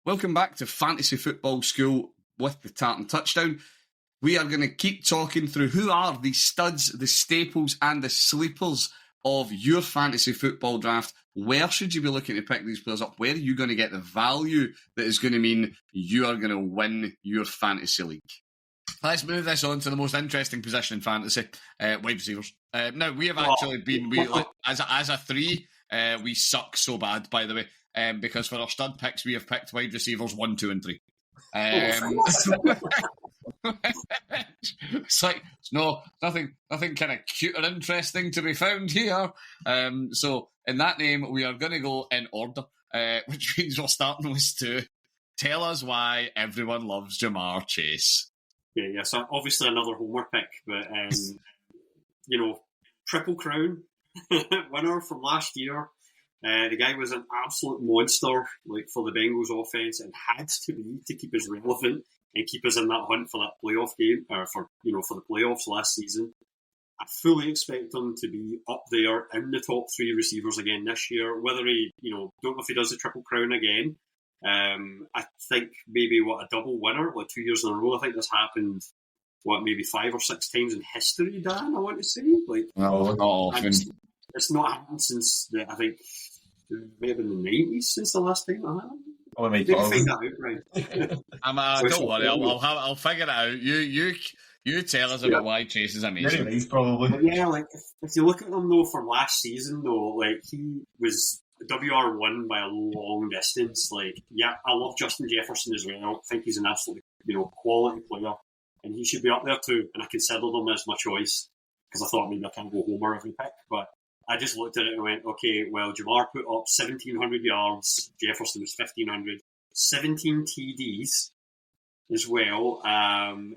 Welcome back to Fantasy Football School with the Tartan Touchdown. We are going to keep talking through who are the studs, the staples and the sleepers of your fantasy football draft. Where should you be looking to pick these players up? Where are you going to get the value that is going to mean you are going to win your fantasy league? Let's move this on to the most interesting position in fantasy, wide receivers. Now, we have actually been, as a three, we suck so bad, by the way. Because for our stud picks, we have picked wide receivers 1, 2, and 3. It's like nothing kind of cute or interesting to be found here. So in that name, we are going to go in order, which means we're starting with Stu. Tell us why everyone loves Ja'Marr Chase. Yeah. So obviously another homer pick, but Triple Crown winner from last year. The guy was an absolute monster, for the Bengals offense, and had to be to keep us relevant and keep us in that hunt for that playoff game, or for the playoffs last season. I fully expect him to be up there in the top 3 receivers again this year. Whether he, don't know if he does the Triple Crown again. I think maybe a double winner, 2 years in a row. I think this happened, maybe 5 or 6 times in history, Dan, I want to say. Not often. It's not happened since, I think, maybe in the 90s since the last time I had. Oh, my God. Find that out, right? Don't worry, I'll figure it out. You tell us about why Chase is amazing. Very nice, probably. But yeah, if you look at him though from last season though, he was WR1 by a long distance. I love Justin Jefferson as well. I think he's an absolutely quality player, and he should be up there too. And I considered him as my choice because I thought maybe I can't go homer every pick, but I just looked at it and went, okay, well, Ja'Marr put up 1,700 yards. Jefferson was 1,500. 17 TDs as well.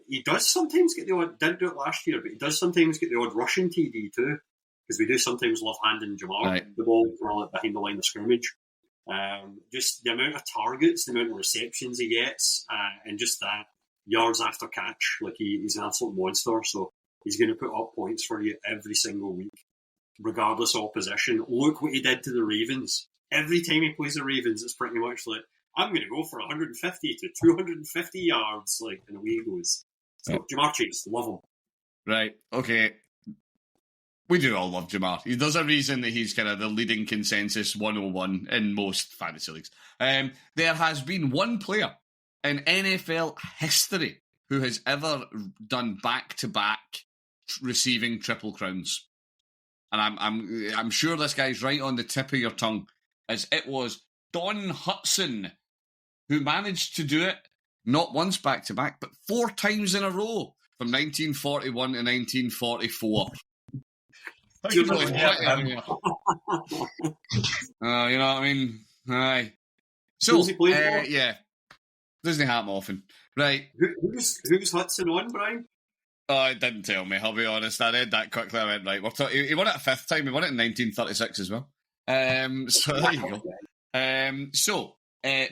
He does sometimes get the odd, didn't do it last year, but he does sometimes get the odd rushing TD too, because we do sometimes love handing Ja'Marr the ball behind the line of scrimmage. Just the amount of targets, the amount of receptions he gets, and just that yards after catch. He's an absolute monster, so he's going to put up points for you every single week, regardless of opposition. Look what he did to the Ravens. Every time he plays the Ravens, it's pretty much I'm going to go for 150 to 250 yards, and away he goes. So, Ja'Marr Chase, love him. Right, okay. We do all love Ja'Marr. There's a reason that he's kind of the leading consensus 101 in most fantasy leagues. There has been one player in NFL history who has ever done back-to-back receiving triple crowns. And I'm sure this guy's right on the tip of your tongue, as it was Don Hutson who managed to do it not once back-to-back, but 4 times in a row from 1941 to 1944. You know what I mean? Aye. So, yeah. Doesn't happen often. Right. Who's Hudson on, Brian? Oh, it didn't tell me, I'll be honest. I read that quickly. I went, right. He won it a 5th time. He won it in 1936 as well. So there you go.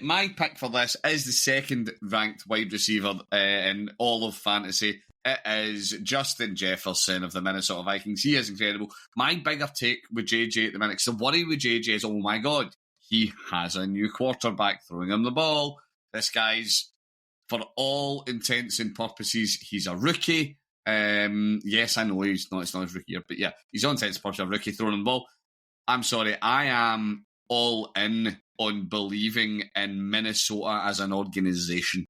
My pick for this is the 2nd ranked wide receiver in all of fantasy. It is Justin Jefferson of the Minnesota Vikings. He is incredible. My bigger take with JJ at the minute, because the worry with JJ is, oh my God, he has a new quarterback throwing him the ball. This guy's, for all intents and purposes, he's a rookie. Yes, I know it's not his rookie year, but yeah, he's all intents and purposes a rookie throwing the ball. I'm sorry, I am all in on believing in Minnesota as an organisation.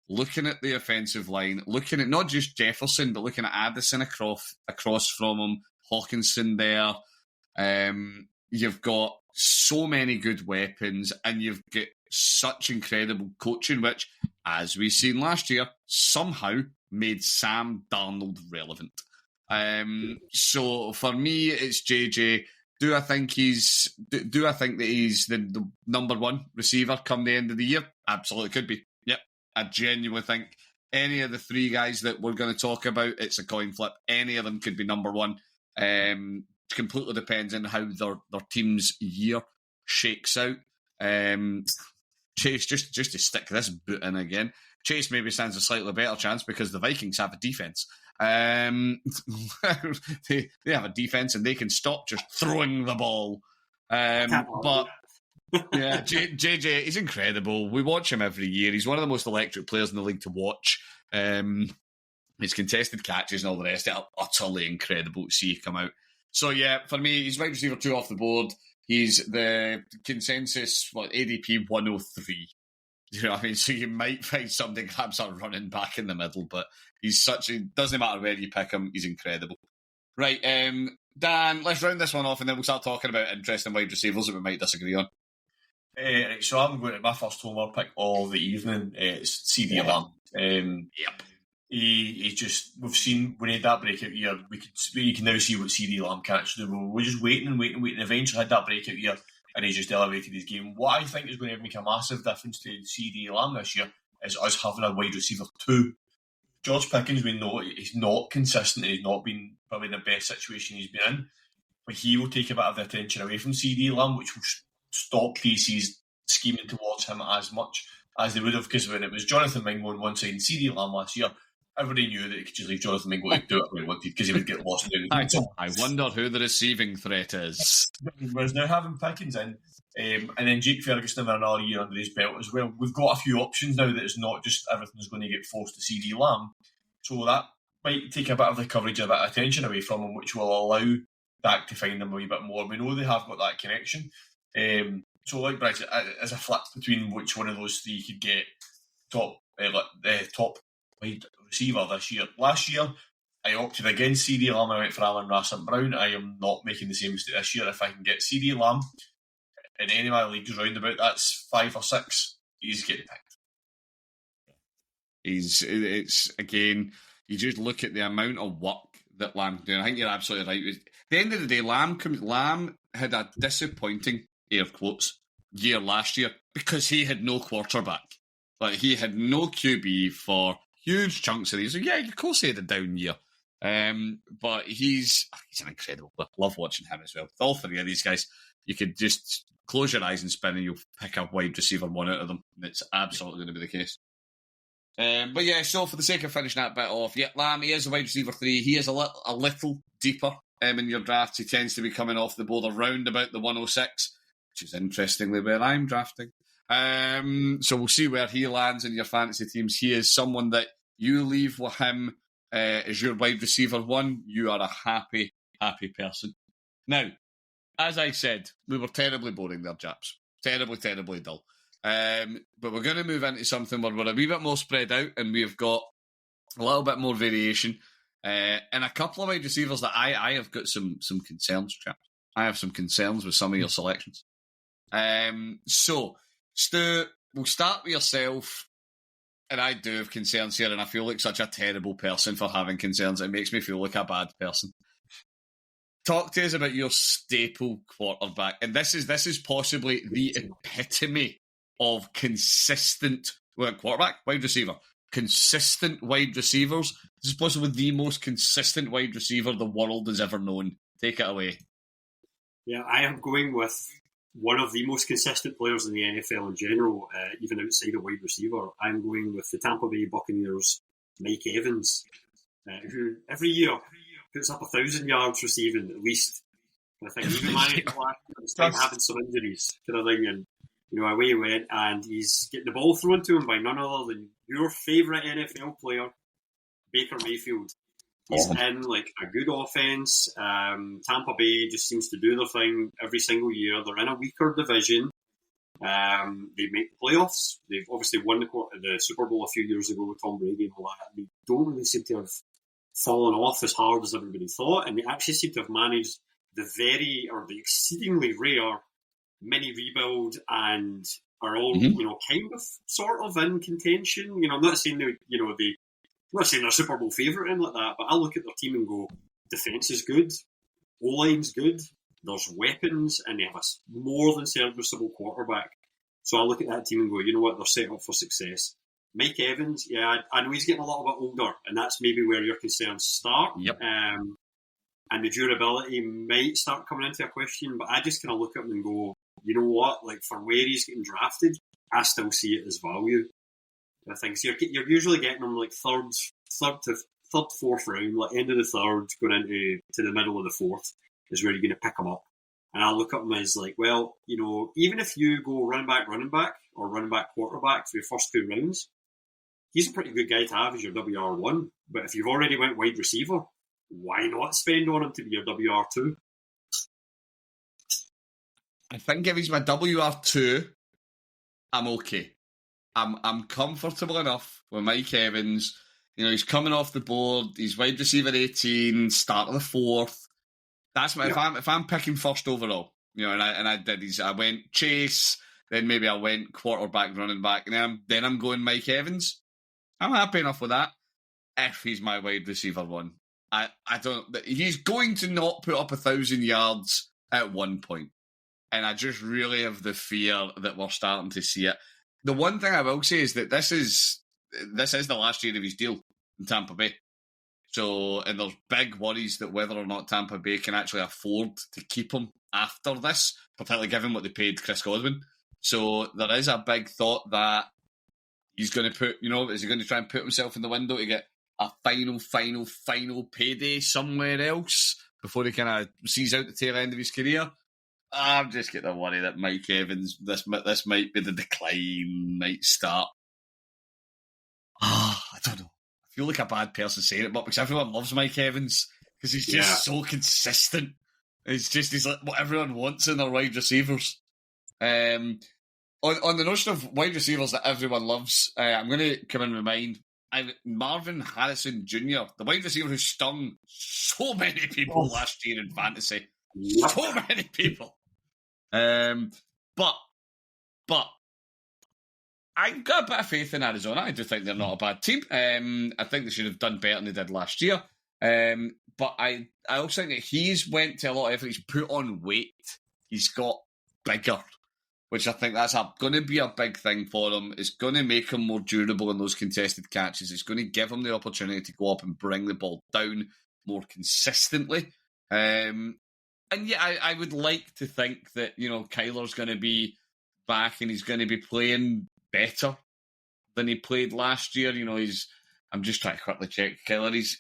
Looking at the offensive line, looking at not just Jefferson, but looking at Addison across from him, Hawkinson there. You've got so many good weapons, and you've got such incredible coaching, which, as we've seen last year, somehow made Sam Darnold relevant. So for me, it's JJ. Do I think that he's the number 1 receiver come the end of the year? Absolutely could be. Yep. I genuinely think any of the 3 guys that we're going to talk about, it's a coin flip. Any of them could be number 1. Completely depends on how their team's year shakes out. Chase, just to stick this boot in again, Chase maybe stands a slightly better chance because the Vikings have a defense. They have a defense and they can stop just throwing the ball. But Yeah, JJ, he's incredible. We watch him every year. He's one of the most electric players in the league to watch. His contested catches and all the rest are utterly incredible to see come out. So, yeah, for me, he's wide receiver 2 off the board. He's the consensus, ADP 103. You know what I mean? So you might find somebody grab sort of running back in the middle, but it doesn't matter where you pick him, he's incredible. Right, Dan, let's round this one off and then we'll start talking about interesting wide receivers that we might disagree on. Right, so I'm going to my first homer pick of the evening. It's CD Lamb. Yep. He just, we've seen, when he had that breakout year, we can now see what CD Lamb can actually do. We're just waiting. Eventually had that breakout year and he just elevated his game. What I think is going to make a massive difference to CD Lamb this year is us having a wide receiver 2. George Pickens, we know he's not consistent. He's not been probably in the best situation he's been in. But he will take a bit of the attention away from CD Lamb, which will stop DC's scheming towards him as much as they would have. Because when it was Jonathan Mingo on one side and CD Lamb last year, everybody knew that he could just leave Jonathan Mingo to do it when he wanted because he would get lost in the I wonder who the receiving threat is. Whereas now having Pickens in, and then Jake Ferguson having another year under his belt as well, we've got a few options now that it's not just everything's going to get forced to CD Lamb. So that might take a bit of the coverage, a bit of attention away from him, which will allow Dak to find him a wee bit more. We know they have got that connection. So like Bryce, as a flip between which one of those three could get top wide receiver this year. Last year, I opted against CD Lamb. I went for Amon-Ra St. Brown. I am not making the same mistake this year. If I can get CD Lamb in any of my leagues roundabout, that's 5 or 6. He's getting picked. It's again, you just look at the amount of work that Lamb's doing. I think you're absolutely right. At the end of the day, Lamb had a disappointing, air quotes, year last year because he had no quarterback. Like, he had no QB for huge chunks of these. So yeah, of course he had a down year. But he's an incredible player. Love watching him as well. With all 3 of these guys, you could just close your eyes and spin and you'll pick up wide receiver 1 out of them. And it's absolutely going to be the case. But yeah, so for the sake of finishing that bit off, yeah, Lamb, he is a wide receiver 3. He is a little deeper in your drafts. He tends to be coming off the board around about the 106, which is interestingly where I'm drafting. So we'll see where he lands in your fantasy teams. He is someone that you leave with him as your wide receiver 1. You are a happy, happy person. Now, as I said, we were terribly boring there, chaps. Terribly, terribly dull. But we're going to move into something where we're a wee bit more spread out and we've got a little bit more variation. And a couple of wide receivers that I have got some concerns, chaps. I have some concerns with some of your selections. So, Stu, we'll start with yourself. And I do have concerns here, and I feel like such a terrible person for having concerns. It makes me feel like a bad person. Talk to us about your staple quarterback. And this is possibly the epitome of consistent quarterback, wide receiver. Consistent wide receivers. This is possibly the most consistent wide receiver the world has ever known. Take it away. Yeah, I am going with one of the most consistent players in the NFL in general, even outside of wide receiver. I'm going with the Tampa Bay Buccaneers' Mike Evans, who every year puts up 1,000 yards receiving at least. I think even managed last time having some injuries, kind of thing, and away he went, and he's getting the ball thrown to him by none other than your favourite NFL player, Baker Mayfield. He's in like a good offense. Tampa Bay just seems to do their thing every single year. They're in a weaker division. They make the playoffs. They've obviously won the Super Bowl a few years ago with Tom Brady and all that. They don't really seem to have fallen off as hard as everybody thought, and they actually seem to have managed the exceedingly rare mini rebuild and are all kind of sort of in contention. I'm not saying I'm not saying they're a Super Bowl favourite or anything like that, but I look at their team and go, defence is good, O-line's good, there's weapons, and they have a more than serviceable quarterback. So I look at that team and go, you know what, they're set up for success. Mike Evans, yeah, I know he's getting a little bit older, and that's maybe where your concerns start. Yep. And the durability might start coming into a question, but I just kind of look at him and go, you know what, like for where he's getting drafted, I still see it as value. I think so. You're usually getting them like third, fourth round, like end of the third, going into the middle of the fourth is where you're going to pick them up. And I look at him as like, well, even if you go running back, or running back quarterback for your first 2 rounds, he's a pretty good guy to have as your WR1. But if you've already went wide receiver, why not spend on him to be your WR2? I think if he's my WR2, I'm okay. I'm comfortable enough with Mike Evans. He's coming off the board. He's wide receiver 18, start of the 4th. That's my, if I'm picking first overall, and I did these. I went Chase, then maybe I went quarterback, running back, and then I'm going Mike Evans. I'm happy enough with that. If he's my wide receiver 1, I don't. He's going to not put up 1,000 yards at one point, and I just really have the fear that we're starting to see it. The one thing I will say is that this is the last year of his deal in Tampa Bay. So, and there's big worries that whether or not Tampa Bay can actually afford to keep him after this, particularly given what they paid Chris Godwin. So there is a big thought that he's going to put, is he going to try and put himself in the window to get a final payday somewhere else before he kind of sees out the tail end of his career? I'm just getting a worry that Mike Evans, this might be the decline, might start. I don't know. I feel like a bad person saying it, but because everyone loves Mike Evans, because he's just so consistent. He's like what everyone wants in their wide receivers. On the notion of wide receivers that everyone loves, I'm going to come in with mine. Marvin Harrison Jr., the wide receiver who stung so many people last year in fantasy. So many people. But I've got a bit of faith in Arizona. I do think they're not a bad team. I think they should have done better than they did last year. But I also think that he's went to a lot of effort. He's put on weight. He's got bigger, which I think that's going to be a big thing for him. It's going to make him more durable in those contested catches. It's going to give him the opportunity to go up and bring the ball down more consistently. And yeah, I would like to think that, Kyler's going to be back and he's going to be playing better than he played last year. I'm just trying to quickly check Kyler. His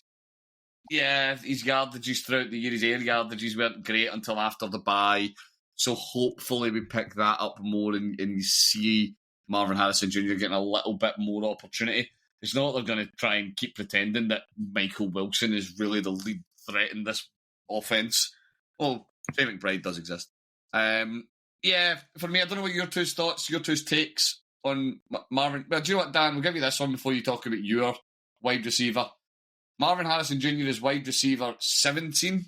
yardages throughout the year, his air yardages weren't great until after the bye. So hopefully we pick that up more and you see Marvin Harrison Jr. getting a little bit more opportunity. It's not they're going to try and keep pretending that Michael Wilson is really the lead threat in this offense. Well, Trey McBride does exist. For me, I don't know what your two takes on Marvin. Well, do you know what, Dan? We'll give you this one before you talk about your wide receiver. Marvin Harrison Jr. is wide receiver 17.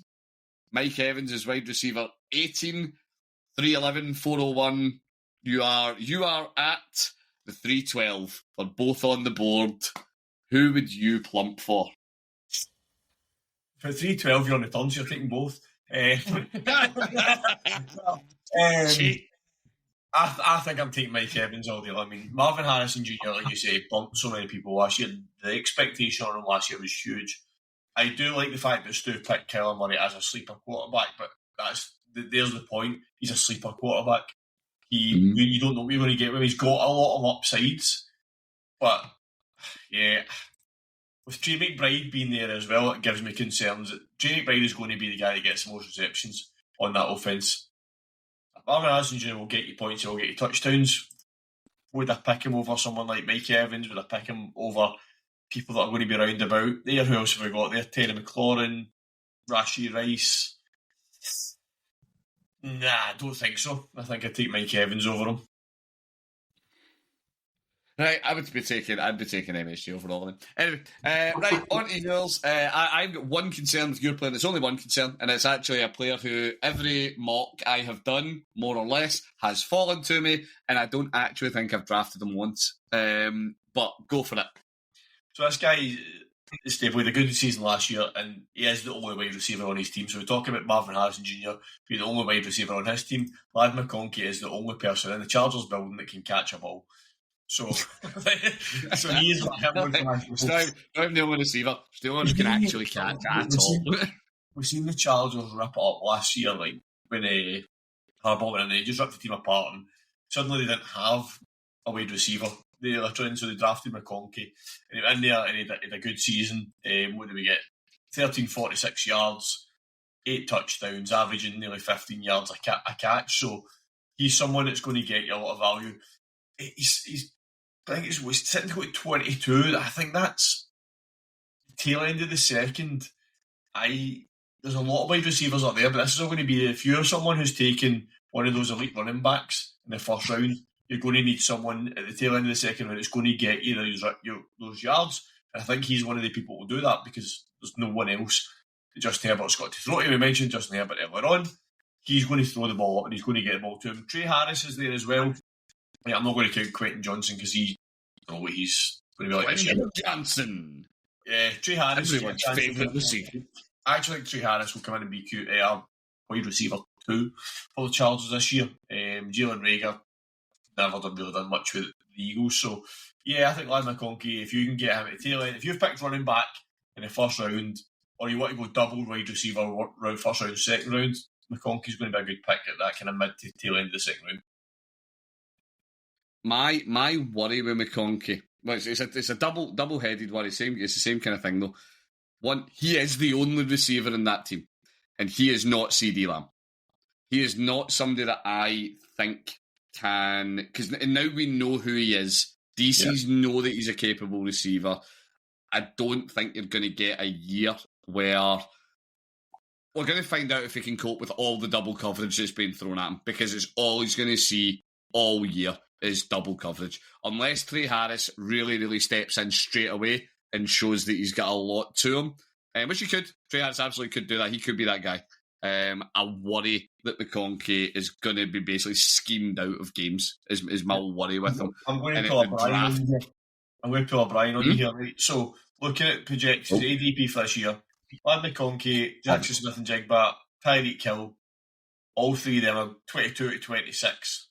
Mike Evans is wide receiver 18. 311, 401. You are at the 312. They're both on the board. Who would you plump for? For 312, you're on the turns. You're taking both. I think I'm taking Mike Evans all deal. I mean, Marvin Harrison Jr., like you say, bumped so many people last year. The expectation on him last year was huge. I do like the fact that Stu picked Kyler Murray as a sleeper quarterback, but there's the point. He's a sleeper quarterback. You don't know what you're going to get with him. He's got a lot of upsides, but yeah, with Trey McBride being there as well, it gives me concerns that Trey McBride is going to be the guy that gets the most receptions on that offense. Marvin Harrison Jr. will get you points, he'll get you touchdowns. Would I pick him over someone like Mike Evans? Would I pick him over people that are going to be round about there? Who else have we got there? Terry McLaurin, Rashee Rice. Nah, I don't think so. I think I'd take Mike Evans over him. Right, I'd be taking MSG over all of them. Anyway, right, on to yours. I've got one concern with your player, and it's only one concern, and it's actually a player who every mock I have done, more or less, has fallen to me, and I don't actually think I've drafted him once. But go for it. So this guy is stable. He had a good season last year, and he is the only wide receiver on his team. So we're talking about Marvin Harrison Jr. being the only wide receiver on his team. Ladd McConkey is the only person in the Chargers building that can catch a ball. So he is like him. I'm the only receiver. It's the only one who can actually catch at all. We've seen the Chargers rip it up last year, like when Harbaugh went in, they just ripped the team apart, and suddenly they didn't have a wide receiver. They drafted McConkey, and he went in there and he had a good season. What did we get? 1,346 yards, 8 touchdowns, averaging nearly 15 yards a catch. So he's someone that's going to get you a lot of value. He's I think it's technically 22. I think that's the tail end of the second. There's a lot of wide receivers up there, but this is going to be, if you're someone who's taken one of those elite running backs in the first round, you're going to need someone at the tail end of the second round that's going to get you those yards. And I think he's one of the people who will do that because there's no one else that Justin Herbert's got to throw to. We mentioned Justin Herbert earlier on. He's going to throw the ball up and he's going to get the ball to him. Trey Harris is there as well. Yeah, I'm not going to count Quentin Johnson because he's going to be like Quentin Johnson. Yeah, Trey Harris. Everyone's favourite receiver. I actually think Trey Harris will come in and be wide receiver 2 for the Chargers this year. Jalen Reagor never really done much with the Eagles. So, yeah, I think Ladd McConkey, if you can get him at the tail end, if you've picked running back in the first round, or you want to go double wide receiver first round, second round, McConkey's going to be a good pick at that kind of mid to tail end of the second round. My worry with McConkey, well, it's a double-headed worry. It's the same kind of thing though. One, he is the only receiver in that team, and he is not CeeDee Lamb. He is not somebody that I think can, because now we know who he is. DCs know that he's a capable receiver. I don't think you're going to get a year where we're going to find out if he can cope with all the double coverage that's been thrown at him, because it's all he's going to see all year is double coverage. Unless Trey Harris really, really steps in straight away and shows that he's got a lot to him, which he could. Trey Harris absolutely could do that. He could be that guy. I worry that McConkey is going to be basically schemed out of games, is my worry with him. I'm going to pull up Brian on you here. Right? So, looking at projections, ADP for this year, Ladd McConkey, Jackson Smith and Jigba, Tyreek Hill, all three of them are 22 to 26.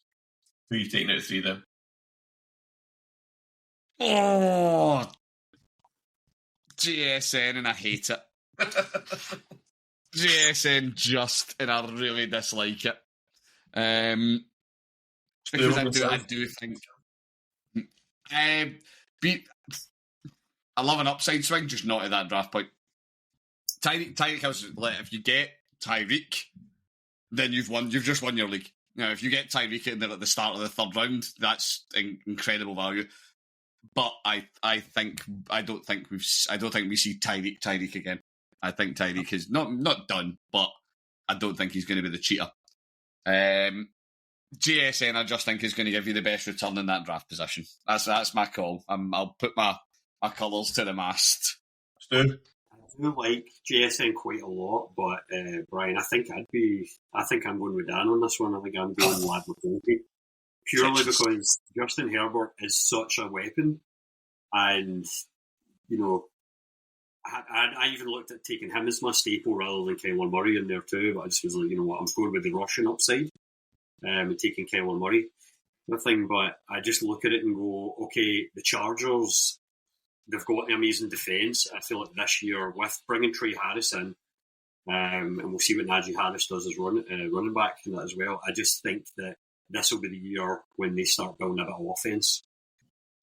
Who are you taking out of 3 of them? Oh, JSN, and I hate it. JSN and I really dislike it. Because I do think I love an upside swing, just not at that draft point. Tyreek Hill's, if you get Tyreek, then you've won. You've just won your league. Now, if you get Tyreek in there at the start of the third round, that's incredible value. But I don't think we see Tyreek again. I think Tyreek is not done, but I don't think he's going to be the cheater. JSN, I just think is going to give you the best return in that draft position. That's my call. I'll put my colours to the mast. Stu? I do like JSN quite a lot, but Brian, I think I'm going with Dan on this one. I think I'm going Ladd McConkey. Purely because Justin Herbert is such a weapon, and I even looked at taking him as my staple rather than Kyler Murray in there too. But I just was like, you know what, I'm going with the rushing upside and taking Kyler Murray. Nothing, but I just look at it and go, okay, the Chargers, they've got an amazing defence. I feel like this year with bringing Trey Harris in, and we'll see what Najee Harris does as running back and that as well. I just think that this will be the year when they start building a bit of offence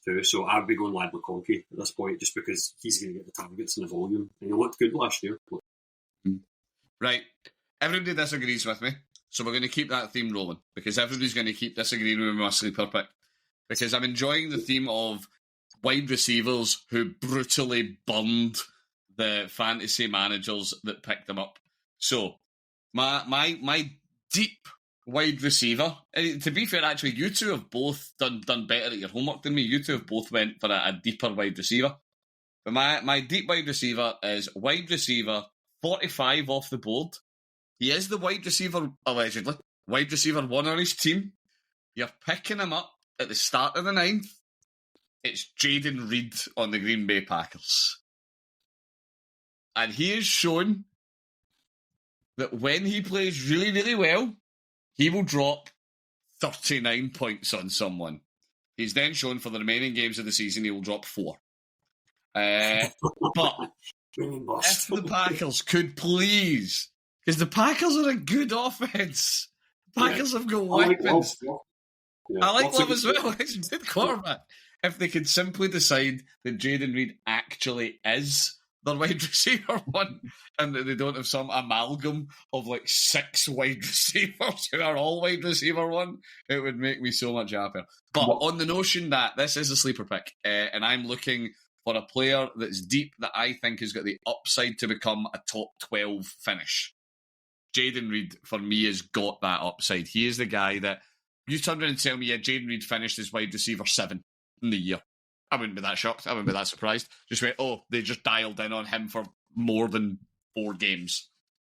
too. So I'd be going Ladd McConkey at this point, just because he's going to get the targets and the volume. And he looked good last year. Right. Everybody disagrees with me, so we're going to keep that theme rolling, because everybody's going to keep disagreeing with my sleeper pick. Because I'm enjoying the theme of wide receivers who brutally burned the fantasy managers that picked them up. So, my deep wide receiver, and to be fair, actually, you two have both done better at your homework than me. You two have both went for a deeper wide receiver. But my deep wide receiver is wide receiver 45 off the board. He is the wide receiver, allegedly. Wide receiver 1 on his team. You're picking him up at the start of the 9th. It's Jaden Reed on the Green Bay Packers. And he has shown that when he plays really, really well, he will drop 39 points on someone. He's then shown for the remaining games of the season he will drop 4. But if the Packers could please, because the Packers are a good offense. The Packers have got weapons. I like Love as well. He's a good quarterback. If they could simply decide that Jaden Reed actually is their wide receiver one, and they don't have some amalgam of like 6 wide receivers who are all wide receiver one, it would make me so much happier. But on the notion that this is a sleeper pick, and I'm looking for a player that's deep that I think has got the upside to become a top 12 finish. Jayden Reed, for me, has got that upside. He is the guy that you turn around and tell me, yeah, Jayden Reed finished as wide receiver 7 in the year. I wouldn't be that shocked. I wouldn't be that surprised. Just went, they just dialed in on him for more than 4 games.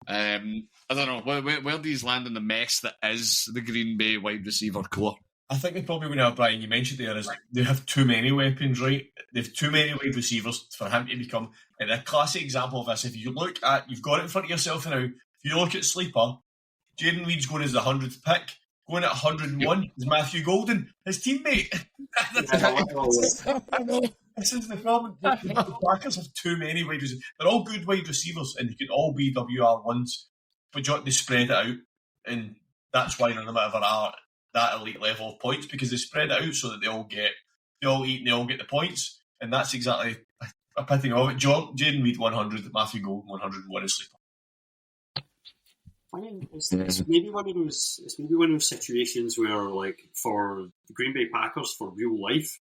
I don't know. Where do these land in the mess that is the Green Bay wide receiver core? I think they probably would have, Brian, you mentioned there, is they have too many weapons, right? They have too many wide receivers for him to become. And a classic example of this, if you look at, you've got it in front of yourself now, if you look at Sleeper, Jayden Reed's going as the 100th pick. Going at 101 is Matthew Golden, his teammate. This is the problem. The Packers have too many wide receivers. They're all good wide receivers, and they could all be WR1s, but they spread it out, and that's why none of them ever are that elite level of points, because they spread it out so that they all eat and they all get the points, and that's exactly a pitting of it. Jayden Reed 100, Matthew Golden 101 is sleeper. I mean, it's maybe one of those situations where, like, for the Green Bay Packers, for real life,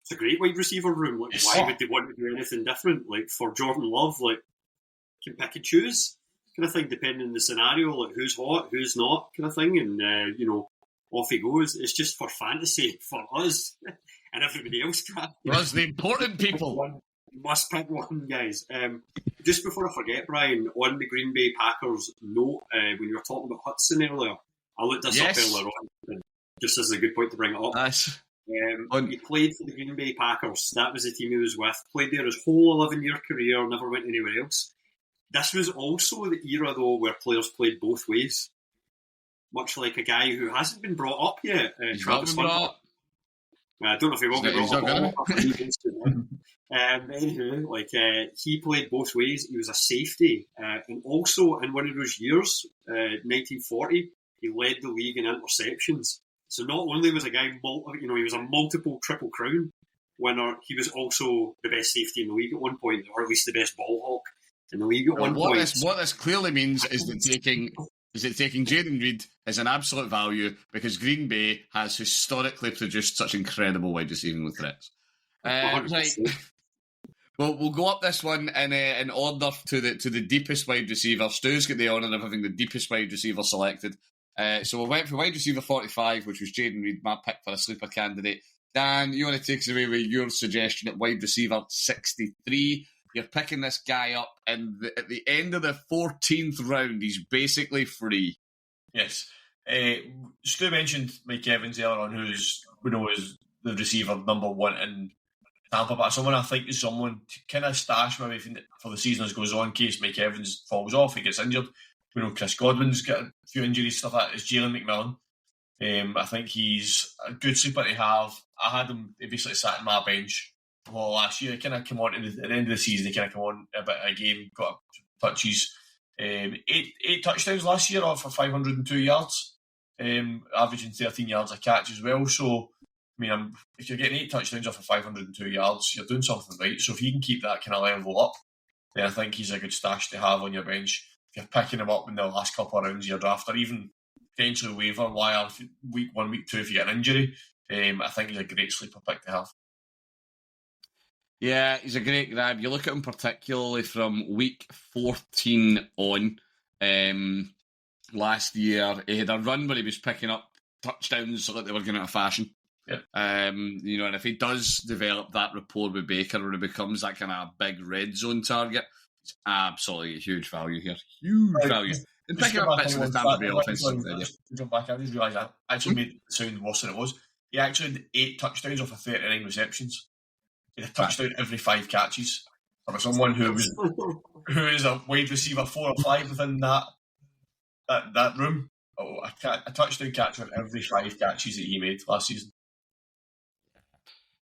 it's a great wide receiver room. Like, why would they want to do anything different? Like, for Jordan Love, like, can pick and choose kind of thing, depending on the scenario, like who's hot, who's not, kind of thing, and off he goes. It's just for fantasy for us and everybody else. Us, the important people. Must pick one, guys. Just before I forget, Brian, on the Green Bay Packers note, when you were talking about Hudson earlier, I looked this up earlier on, just as a good point to bring it up. Nice. He played for the Green Bay Packers. That was the team he was with. Played there his whole 11-year career, never went anywhere else. This was also the era, though, where players played both ways. Much like a guy who hasn't been brought up yet, Travis Hunter. I don't know if he will be brought up. Anywho, he played both ways. He was a safety, and also in one of those years, 1940, he led the league in interceptions. So not only was a guy, he was a multiple Triple Crown winner, he was also the best safety in the league at one point, or at least the best ball hawk in the league at one point. What this clearly means is that taking Jayden Reed is an absolute value, because Green Bay has historically produced such incredible wide receiving threats. Well, we'll go up this one in order to the deepest wide receiver. Stu's got the honour of having the deepest wide receiver selected. So we went for wide receiver 45, which was Jayden Reed, my pick for a sleeper candidate. Dan, you want to take us away with your suggestion at wide receiver 63? You're picking this guy up, and at the end of the 14th round, he's basically free. Yes. Stu mentioned Mike Evans earlier on, who's we know is the receiver number 1 in Tampa, but someone I think is someone to kind of stash maybe for the season as goes on, in case Mike Evans falls off, he gets injured. We know Chris Godwin's got a few injuries, stuff like that. Is Jalen McMillan. I think he's a good sleeper to have. I had him, he basically sat in my bench last year. He kind of come on at the end of the season, he kind of come on a bit of a game, got touches. 8 touchdowns last year for 502 yards, averaging 13 yards a catch as well. So, I mean, if you're getting 8 touchdowns off of 502 yards, you're doing something right. So if you can keep that kind of level up, then I think he's a good stash to have on your bench. If you're picking him up in the last couple of rounds of your draft, or even potentially waiver wire week 1, week 2 if you get an injury, I think he's a great sleeper pick to have. Yeah, he's a great grab. You look at him particularly from week 14 on. Last year, he had a run where he was picking up touchdowns like they were going out of fashion. Yeah. And if he does develop that rapport with Baker, where he becomes that kind of big red zone target, it's absolutely a huge value here. Huge value. And picking up bits of the Tampa Bay offense. Jump back, I just realised I actually made it sound worse than it was. He actually had 8 touchdowns off of 39 receptions. He had a touchdown every 5 catches. For someone who is a wide receiver 4 or 5 within that room, a touchdown catch on every 5 catches that he made last season.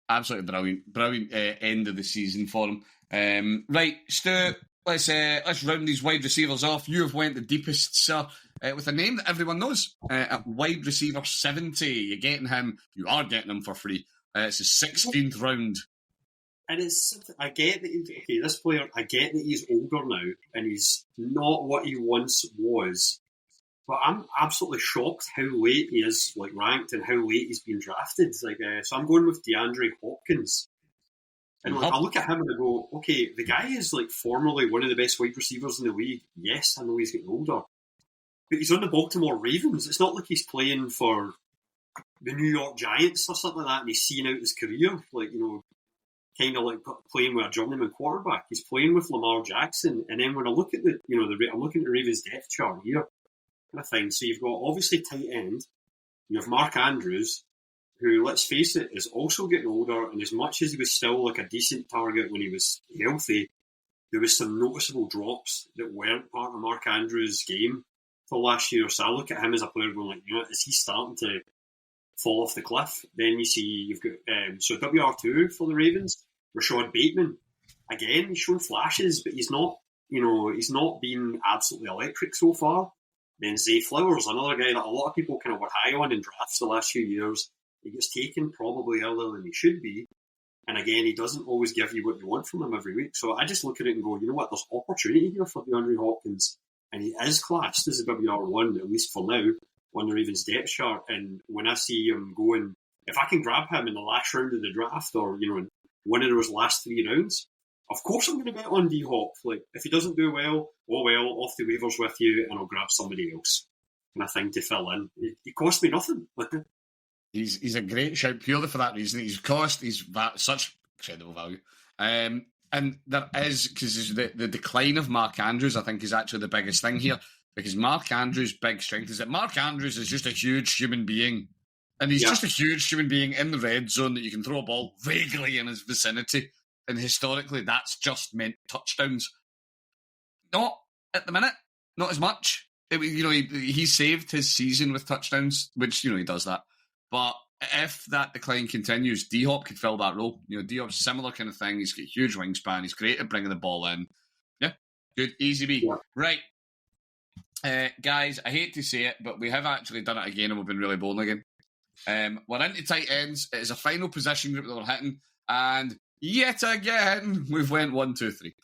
Absolutely brilliant end of the season for him. Right, Stu, let's round these wide receivers off. You have went the deepest, sir, with a name that everyone knows. At wide receiver 70, you are getting him for free. It's his 16th round. And I get that, this player, I get that he's older now and he's not what he once was, but I'm absolutely shocked how late he is ranked and how late he's been drafted. So I'm going with DeAndre Hopkins. And I look at him and I go, okay, the guy is formerly one of the best wide receivers in the league. Yes, I know he's getting older, but he's on the Baltimore Ravens. It's not like he's playing for the New York Giants or something like that and he's seeing out his career, kind of playing with a journeyman quarterback. He's playing with Lamar Jackson. And then when I look at I'm looking at the Ravens depth chart here, kind of thing. So you've got obviously tight end. You have Mark Andrews, who, let's face it, is also getting older. And as much as he was still a decent target when he was healthy, there was some noticeable drops that weren't part of Mark Andrews' game for last year. So I look at him as a player going is he starting to fall off the cliff? Then you see you've got so WR2 for the Ravens, Rashad Bateman. Again, he's shown flashes, but he's not been absolutely electric so far. Then Zay Flowers, another guy that a lot of people kind of were high on in drafts the last few years. He gets taken probably earlier than he should be. And again, he doesn't always give you what you want from him every week. So I just look at it and go, you know what, there's opportunity here for DeAndre Hopkins. And he is classed as a WR1, at least for now, on the Ravens depth chart. And when I see him going, if I can grab him in the last round of the draft or, in one of those last 3 rounds, of course I'm going to bet on D-Hop. If he doesn't do well, oh well, off the waivers with you and I'll grab somebody else kind of thing to fill in. He cost me nothing. He's a great shout purely for that reason. He's such incredible value. And there is, because the decline of Mark Andrews, I think, is actually the biggest thing here. Because Mark Andrews' big strength is that Mark Andrews is just a huge human being. And he's just a huge human being in the red zone that you can throw a ball vaguely in his vicinity. And historically, that's just meant touchdowns. Not at the minute, not as much. He saved his season with touchdowns, which, he does that. But if that decline continues, D-Hop could fill that role. D-Hop's a similar kind of thing. He's got a huge wingspan. He's great at bringing the ball in. Yeah, good, easy B. Yeah. Right. Guys, I hate to say it, but we have actually done it again and we've been really bold again. We're into tight ends. It is a final position group that we're hitting. And yet again, we've went 1, 2, 3.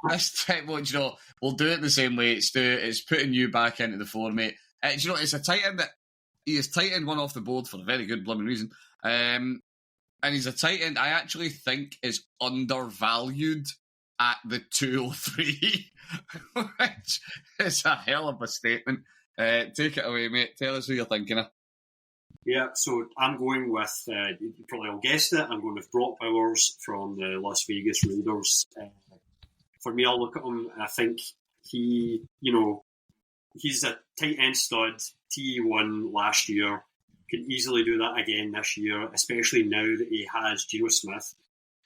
This time, we'll do it the same way. It's putting you back into the floor, mate. It's a tight end that he is tight end 1 off the board for a very good blooming reason. And he's a tight end I actually think is undervalued at the 203, which is a hell of a statement. Take it away, mate. Tell us who you're thinking of. Yeah, so I'm going with, you probably all guessed it, I'm going with Brock Bowers from the Las Vegas Raiders. For me, I'll look at him and I think he's a tight end stud, TE1 last year, can easily do that again this year, especially now that he has Geno Smith,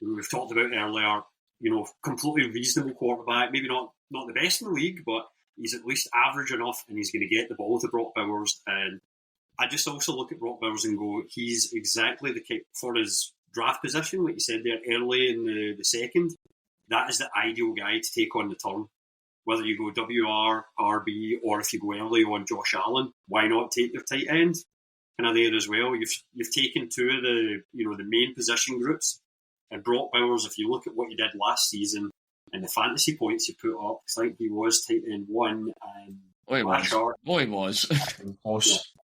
who we've talked about earlier, completely reasonable quarterback, maybe not the best in the league, but he's at least average enough and he's going to get the ball to Brock Bowers. And I just also look at Brock Bowers and go, he's exactly for his draft position, like you said there, early in the second, that is the ideal guy to take on the turn. Whether you go WR, RB, or if you go early on Josh Allen, why not take your tight end kind of there as well? You've taken 2 of the the main position groups, and Brock Bowers, if you look at what he did last season and the fantasy points he put up, I think he was tight end 1 and he was.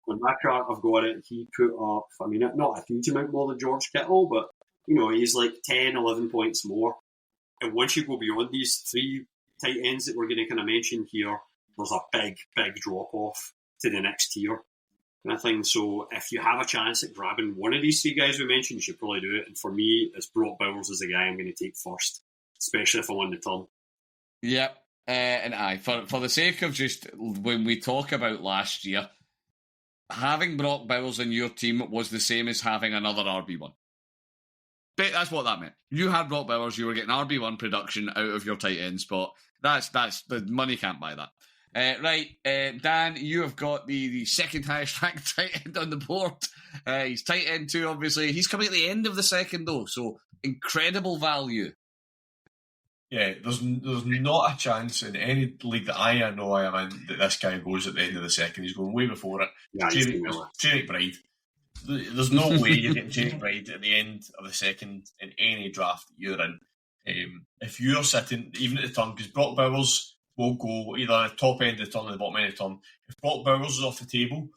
On my chart, I've got it. He put up, not a huge amount more than George Kittle, but he's 10, 11 points more. And once you go beyond these 3 tight ends that we're going to kind of mention here, there's a big, big drop off to the next tier kind of thing. So if you have a chance at grabbing one of these 3 guys we mentioned, you should probably do it. And for me, it's Brock Bowers as the guy I'm going to take first, especially if I'm on the turn. Yep. And for the sake of just when we talk about last year, having Brock Bowers in your team was the same as having another RB1. That's what that meant. You had Brock Bowers, you were getting RB1 production out of your tight end spot. That's the money can't buy that. Right, Dan, you have got the second highest ranked tight end on the board. He's tight end 2, obviously. He's coming at the end of the second, though, so incredible value. Yeah, there's not a chance in any league that I know I am in that this guy goes at the end of the second. He's going way before it. Yeah, Jake Bride. there's no way you're getting Jamie Bride at the end of the second in any draft that you're in. If you're sitting, even at the turn, because Brock Bowers will go either at the top end of the turn or the bottom end of the turn. If Brock Bowers is off the table,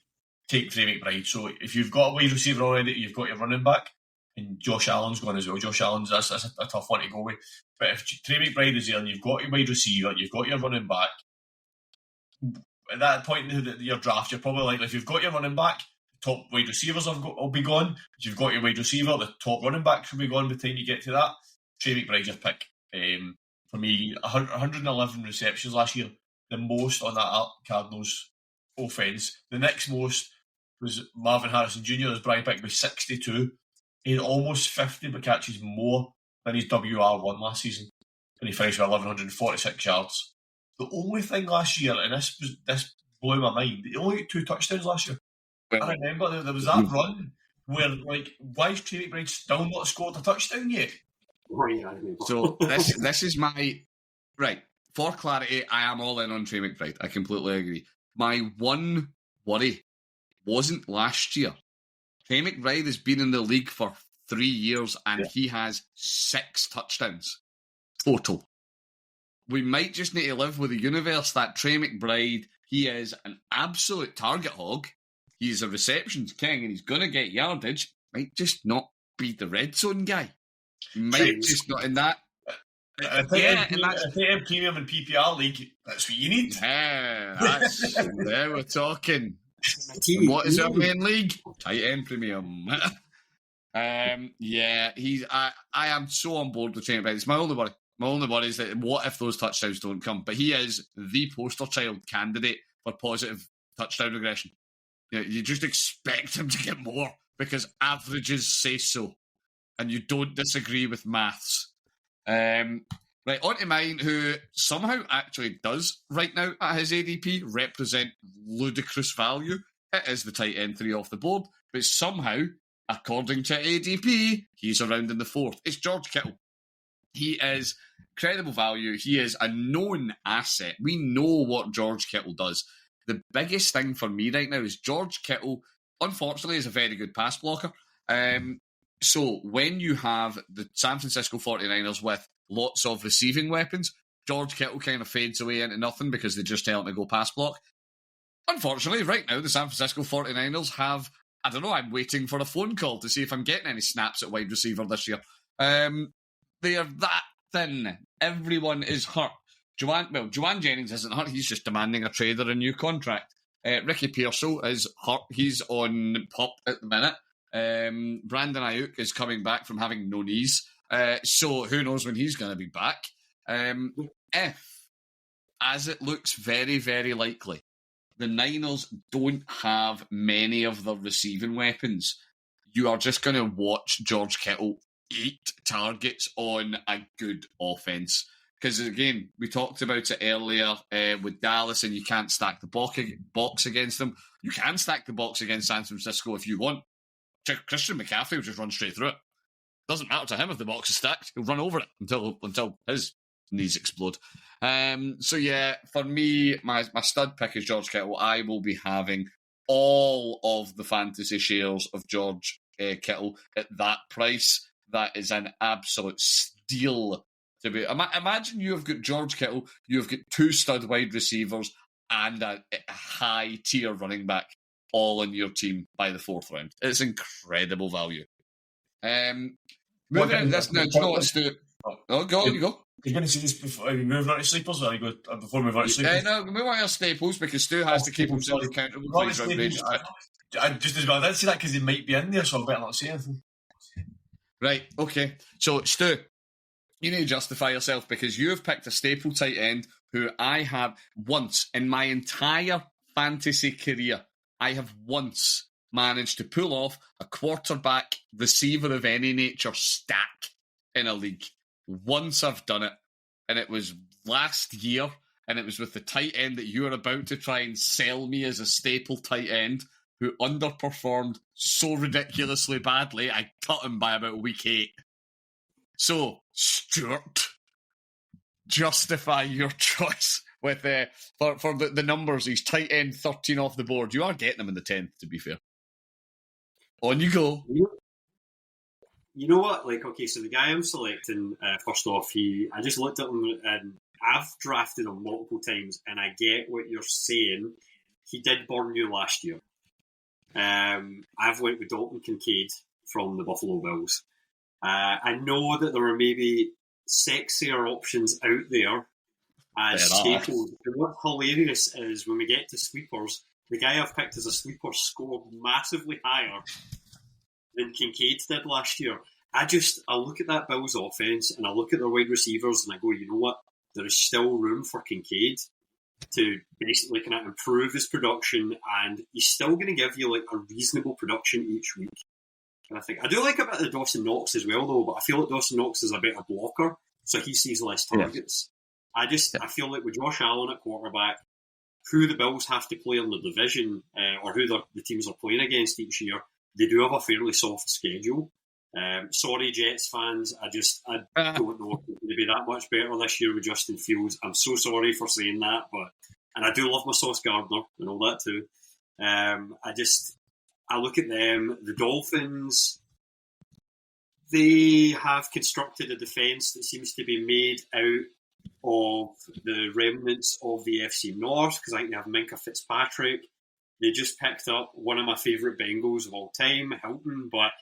take Trey McBride. So if you've got a wide receiver already, you've got your running back, and Josh Allen's gone as well. Josh Allen's, that's a tough one to go with. But if Trey McBride is there and you've got your wide receiver, you've got your running back, at that point in your draft, you're probably likely, if you've got your running back, top wide receivers will be gone. If you've got your wide receiver, the top running backs will be gone by the time you get to that. Trey McBride's your pick. For me, 111 receptions last year, the most on that Cardinals offense. The next most was Marvin Harrison Jr. as Brian pick with 62. He had almost 50 but catches more than his WR1 last season, and he finished with 1,146 yards. The only thing last year, and this blew my mind, he only got 2 touchdowns last year. Well, I remember there was that run where, like, why is Trey McBride still not scored a touchdown yet? So this is my... Right, for clarity, I am all in on Trey McBride. I completely agree. My one worry wasn't last year. Trey McBride has been in the league for 3 years and he has 6 touchdowns total. We might just need to live with the universe that Trey McBride, he is an absolute target hog. He's a receptions king and he's going to get yardage. Might just not be the red zone guy. Might just not in that. I think premium and PPR league, that's what you need. Yeah, there we're talking. What is our main league? Tight end premium. Yeah, I am so on board with Trey McBride. It's my only worry. My only worry is that what if those touchdowns don't come? But he is the poster child candidate for positive touchdown regression. You just expect him to get more because averages say so. And you don't disagree with maths. Right, on to mine, who somehow actually does, right now at his ADP, represent ludicrous value. It is the tight end 3 off the board, but somehow, according to ADP, he's around in the 4th. It's George Kittle. He is credible value. He is a known asset. We know what George Kittle does. The biggest thing for me right now is George Kittle, unfortunately, is a very good pass blocker. So when you have the San Francisco 49ers with lots of receiving weapons, George Kittle kind of fades away into nothing because they just tell him to go pass block. Unfortunately, right now, the San Francisco 49ers have, I don't know, I'm waiting for a phone call to see if I'm getting any snaps at wide receiver this year. They are that thin. Everyone is hurt. Juwan Jennings isn't hurt. He's just demanding a trade or a new contract. Ricky Pearsall is hurt. He's on PUP at the minute. Brandon Ayuk is coming back from having no knees. So who knows when he's going to be back. If, as it looks very, very likely, the Niners don't have many of the receiving weapons, you are just going to watch George Kittle eat targets on a good offense. Because, again, we talked about it earlier with Dallas, and you can't stack the box against them. You can stack the box against San Francisco if you want. Christian McCaffrey will just run straight through it. Doesn't matter to him if the box is stacked. He'll run over it until his knees explode. So, yeah, for me, my stud pick is George Kittle. I will be having all of the fantasy shares of George Kittle at that price. That is an absolute steal to be. Imagine you have got George Kittle, you have got 2 stud wide receivers, and a high tier running back all in your team by the 4th round. It's incredible value. Moving on this now, do you know what, Stu? Oh, go. You're going to see this before we move on to sleepers, or you go before we move on to sleepers? No, move on to staples because Stu has to keep himself accountable. I just as well. I didn't see that because he might be in there, so I better not say anything. Right, okay. So, Stu, you need to justify yourself because you have picked a staple tight end who I have once in my entire fantasy career, I have once managed to pull off a quarterback receiver of any nature stack in a league. Once I've done it, and it was last year, and it was with the tight end that you were about to try and sell me as a staple tight end who underperformed so ridiculously badly, I cut him by about week 8. So, Stuart, justify your choice with for the numbers. He's tight end 13 off the board. You are getting him in the 10th, to be fair. On you go. You know what? Like, okay, so the guy I'm selecting, first off, I just looked at him and I've drafted him multiple times, and I get what you're saying. He did burn you last year. I've went with Dalton Kincaid from the Buffalo Bills. I know that there are maybe sexier options out there as staples. And what's hilarious is when we get to sweepers, the guy I've picked as a sweeper scored massively higher than Kincaid did last year. I look at that Bills offense and I look at their wide receivers and I go, you know what? There is still room for Kincaid to basically kind of improve his production, and he's still going to give you like a reasonable production each week. And I do like a bit of Dawson Knox as well, though, but I feel like Dawson Knox is a better blocker, so he sees less targets. Yes. I feel like with Josh Allen at quarterback, who the Bills have to play in the division, or who the teams are playing against each year, they do have a fairly soft schedule. Sorry, Jets fans, I don't know if it's going to be that much better this year with Justin Fields. I'm so sorry for saying that, and I do love my Sauce Gardner and all that too. I look at them, the Dolphins, they have constructed a defence that seems to be made out of the remnants of the FC North, because I think they have Minkah Fitzpatrick. They just picked up one of my favourite Bengals of all time, Hilton, but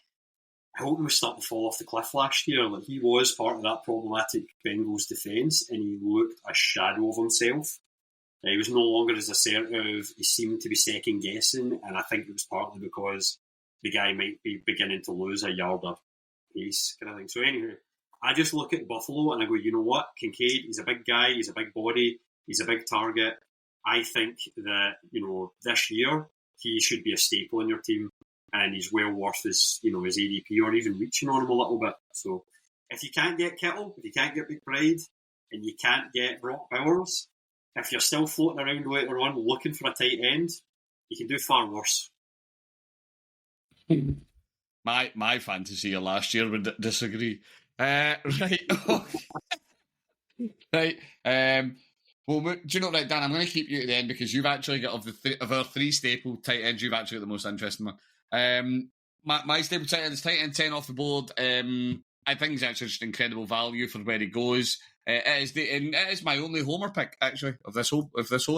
Hilton was starting to fall off the cliff last year. Like, he was part of that problematic Bengals defence, and he looked a shadow of himself. He was no longer as assertive. He seemed to be second guessing, and I think it was partly because the guy might be beginning to lose a yard of pace, kind of thing. So anyway, I just look at Buffalo and I go, you know what, Kincaid, he's a big guy, he's a big body, he's a big target. I think that, this year he should be a staple in your team, and he's well worth his ADP, or even reaching on him a little bit. So if you can't get Kittle, if you can't get McBride, and you can't get Brock Bowers, if you're still floating around later on looking for a tight end, you can do far worse. My fantasy of last year would disagree. Right. Right. Well, do you know, right, Dan, I'm going to keep you to the end, because you've actually got, of our three staple tight ends, you've actually got the most interesting one. My staple tight end is tight end 10 off the board. I think he's actually just incredible value for where he goes. It is my only homer pick, actually, of this whole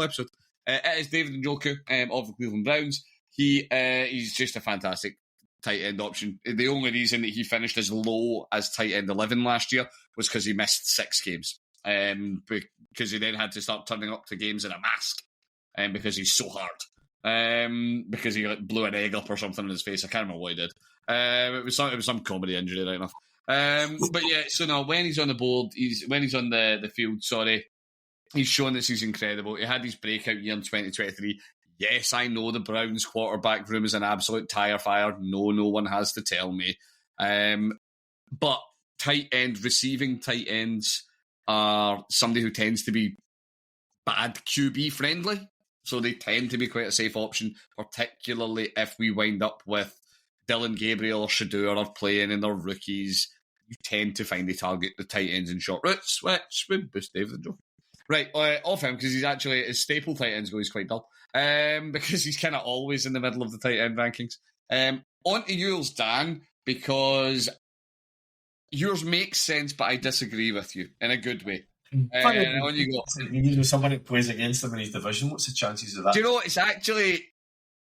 episode. It is David Njoku of the Cleveland Browns. He's just a fantastic tight end option. The only reason that he finished as low as tight end 11 last year was because he missed 6 games. Because he then had to start turning up to games in a mask, because he's so hard. Because he blew an egg up or something in his face. I can't remember what he did. It was some comedy injury, right enough. But yeah, so now when he's on the board, when he's on the field, he's shown that he's incredible. He had his breakout year in 2023. Yes, I know the Browns quarterback room is an absolute tire fire. No one has to tell me. But receiving tight ends are somebody who tends to be bad QB friendly. So they tend to be quite a safe option, particularly if we wind up with Dylan Gabriel or Shedeur are playing and they're rookies. You tend to find they target the tight ends in short routes, which would boost David Njoku. Right, off him, because he's actually, his staple tight ends go, he's quite dull. Because he's kind of always in the middle of the tight end rankings. On to yours, Dan, because yours makes sense, but I disagree with you in a good way. On you go. You know, someone who plays against him in his division, what's the chances of that? Do you know what? It's actually...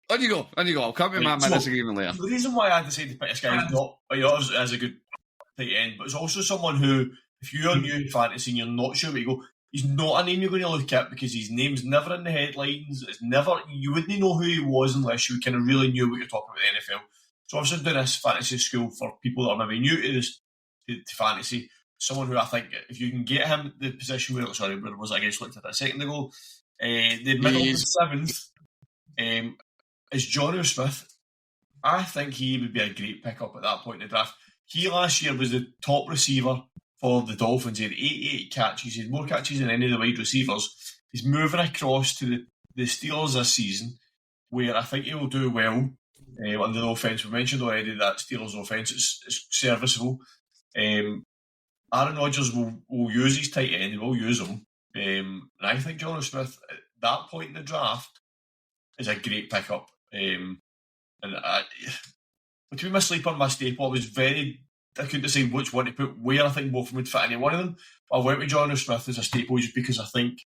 On you go. I'll come to my disagreement later. The reason why I decided to pick this guy is not, as a good tight end, but it's also someone who, if you're new in fantasy and you're not sure where you go, he's not a name you're going to look at because his name's never in the headlines. You wouldn't know who he was unless you kind of really knew what you're talking about the NFL. So I've just done this fantasy school for people that are maybe new to this to fantasy. Someone who I think, if you can get him the position where was I guess looked at that a second ago, the middle of the 7th is Jonnu Smith. I think he would be a great pickup at that point in the draft. He last year was the top receiver for the Dolphins. He had 88 catches. He had more catches than any of the wide receivers. He's moving across to the Steelers this season, where I think he will do well under the offence. We mentioned already that Steelers offence is serviceable. Aaron Rodgers will use his tight end. He will use him. And I think Jonnu Smith, at that point in the draft, is a great pickup. And between my sleeper and my staple, I couldn't decide which one to put where. I think both of them would fit into one of them. But I went with John Smith as a staple just because I think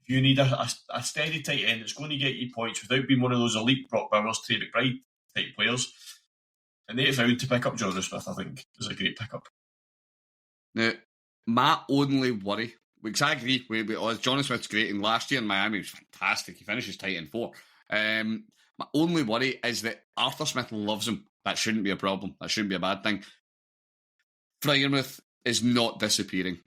if you need a steady tight end that's going to get you points without being one of those elite Brock Bowers, Trey McBride type players, and they found to pick up John Smith, I think, is a great pickup. Now, my only worry, because I agree with John Smith's great, and last year in Miami was fantastic. He finishes tight end 4. My only worry is that Arthur Smith loves him. That shouldn't be a problem. That shouldn't be a bad thing. Freiermuth is not disappearing.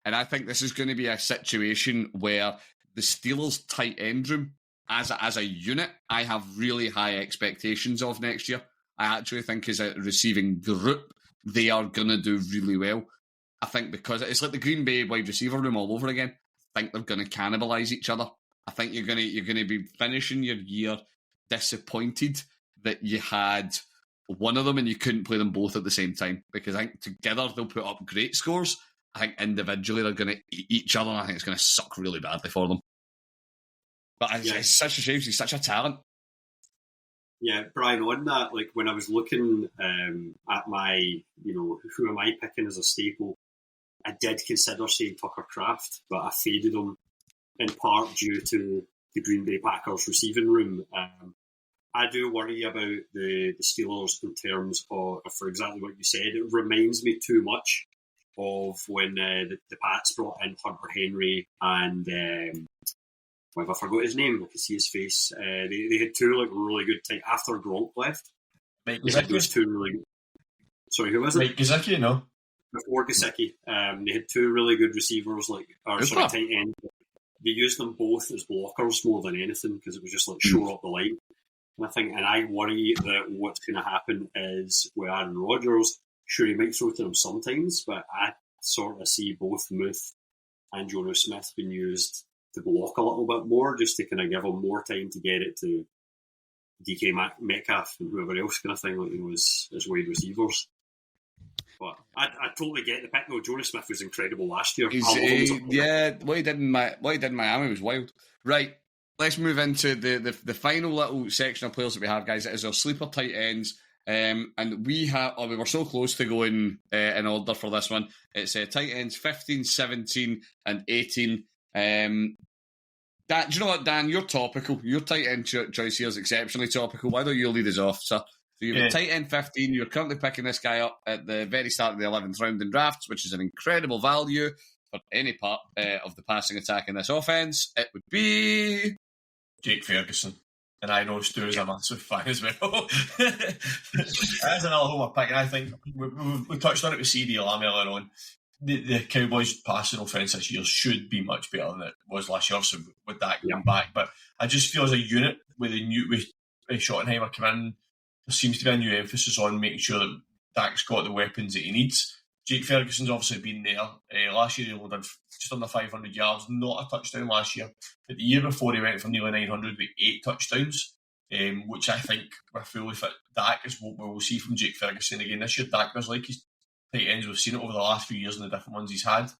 And I think this is going to be a situation where the Steelers' tight end room, as a unit, I have really high expectations of next year. I actually think as a receiving group, they are going to do really well. I think because it's like the Green Bay wide receiver room all over again. I think they're going to cannibalise each other. I think you're going to be finishing your year disappointed that you had one of them and you couldn't play them both at the same time, because I think together they'll put up great scores. I think individually they're going to eat each other, and I think it's going to suck really badly for them. But it's such a shame. He's such a talent. Yeah, Brian, on that, like when I was looking at my, who am I picking as a staple, I did consider saying Tucker Kraft, but I faded him in part due to the Green Bay Packers receiving room. I do worry about the Steelers in terms of, for exactly what you said. It reminds me too much of when the Pats brought in Hunter Henry and I forgot his name. I can see his face. They had two really good tight after Gronk left. Mike they had those two really good. Sorry, who was it? Mike Gesicki, no. Before Gesicki, they had two really good receivers, tight end. They used them both as blockers more than anything because it was just shore up the line. And I worry that what's going to happen is with Aaron Rodgers, sure, he might throw to them sometimes, but I sort of see both Muth and Jono Smith being used to block a little bit more, just to kind of give them more time to get it to DK Metcalf and whoever else kind of thing, as wide receivers. But I totally get the pick. No, Jono Smith was incredible last year. What he did in Miami was wild. Right. Let's move into the final little section of players that we have, guys. It is our sleeper tight ends. And we were so close to going in order for this one. It's tight ends 15, 17, and 18. Dan, do you know what, Dan? You're topical. Your tight end choice here is exceptionally topical. Why don't you lead us off, sir? So you've tight end 15. You're currently picking this guy up at the very start of the 11th round in drafts, which is an incredible value for any part of the passing attack in this offense. It would be Jake Ferguson. And I know Stu is a massive fan as well. That's another homer pick, and I think we touched on it with CD Lamb earlier on. The Cowboys' passing offense this year should be much better than it was last year, so with that going back. But I just feel as a unit with Schottenheimer come in, there seems to be a new emphasis on making sure that Dak's got the weapons that he needs. Jake Ferguson's obviously been there. Last year he only did just under 500 yards, not a touchdown last year. But the year before he went for nearly 900 with 8 touchdowns, which I think with fully fit Dak is what we will see from Jake Ferguson again this year. Dak was like his tight ends. We've seen it over the last few years and the different ones he's had.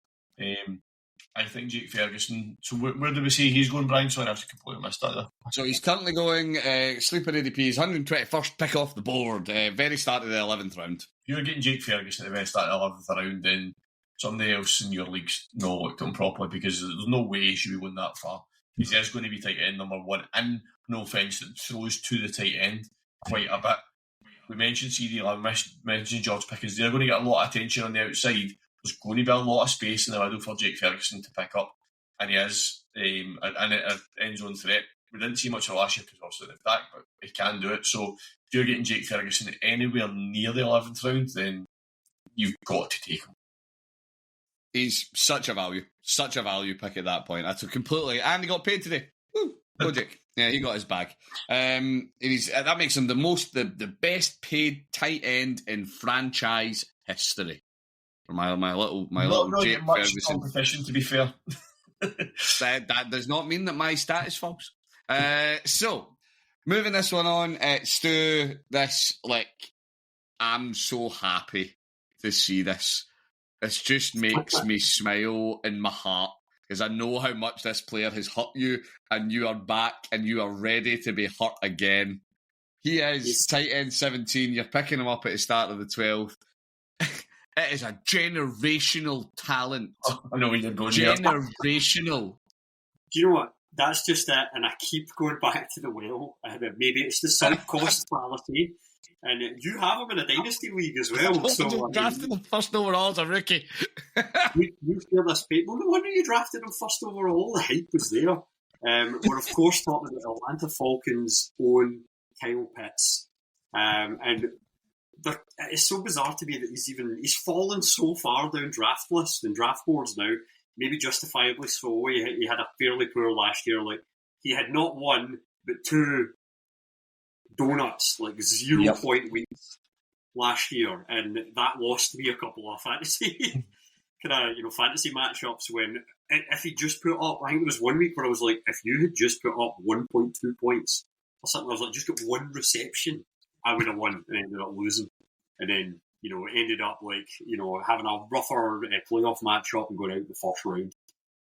I think Jake Ferguson. So where do we say he's going, Brian? Sorry, I've completely missed that there. So he's currently going sleeper ADP's 121st pick off the board, very start of the 11th round. If you're getting Jake Ferguson at the very start of the 11th round, then somebody else in your league's not looked at him properly, because there's no way he should be going that far. He is going to be tight end number one, and no offence, that throws to the tight end quite a bit. We mentioned CD Lamb, mentioned George Pickens. They're going to get a lot of attention on the outside. There's going to be a lot of space in the middle for Jake Ferguson to pick up, and he is an end zone threat. We didn't see much of last year because obviously the fact, but he can do it. So if you're getting Jake Ferguson anywhere near the 11th round, then you've got to take him. He's such a value pick at that point. I took completely, and he got paid today. Woo, go Jake. Yeah, he got his bag. That makes him the best paid tight end in franchise history. For my little Jake Ferguson competition, to be fair. that does not mean that my stat is false. So moving this one on, Stu. I'm so happy to see this. This just makes me smile in my heart, because I know how much this player has hurt you, and you are back and you are ready to be hurt again. He is tight end 17. You're picking him up at the start of the 12th. It is a generational talent. I know where you're going. Generational. Do you know what? That's just it, and I keep going back to the well. Maybe it's the sunk cost fallacy, and you have him in a dynasty league as well. So drafted him first overall as a rookie. you feel this fate. Well, no wonder you drafted him first overall. The hype was there. We're of course talking about Atlanta Falcons' own Kyle Pitts, and it's so bizarre to me that he's fallen so far down draft lists and draft boards now. Maybe justifiably so. He had a fairly poor last year. Like, he had not one, but 2 donuts, like 0 point weeks last year, and that lost me a couple of fantasy fantasy matchups. When if he just put up, I think it was 1 week where I was like, if you had just put up 1.2 points or something, I was like, just got 1 reception, I would have won, and ended up losing, and then. Ended up having a rougher playoff matchup and going out the first round.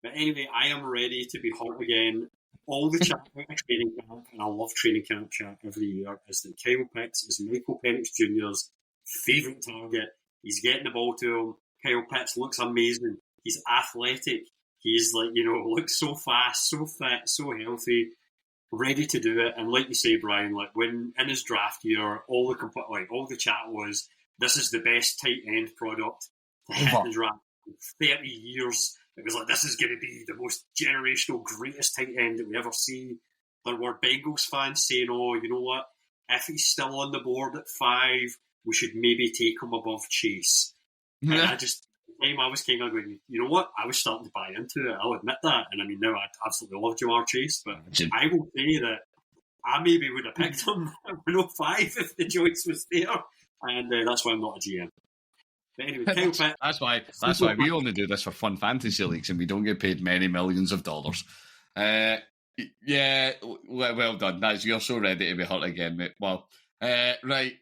But anyway, I am ready to be hurt again. All the chat about training camp, and I love training camp chat every year, is that Kyle Pitts is Michael Penix Jr.'s favourite target. He's getting the ball to him. Kyle Pitts looks amazing. He's athletic. He's looks so fast, so fit, so healthy, ready to do it. And like you say, Brian, like when in his draft year, all the chat was, this is the best tight end product to hit the draft in 30 years. It was like, this is going to be the most generational, greatest tight end that we ever see. There were Bengals fans saying, oh, you know what? If he's still on the board at 5, we should maybe take him above Chase. And I was kind of going, you know what? I was starting to buy into it. I'll admit that. And I mean, now I absolutely love Ja'Marr Chase, but I will say that I maybe would have picked him at 105 if the choice was there. And that's why I'm not a GM. But anyway, Kyle Pitts. That's why we only do this for fun fantasy leagues and we don't get paid many millions of dollars. Yeah, well done. You're so ready to be hurt again, mate. Well, right.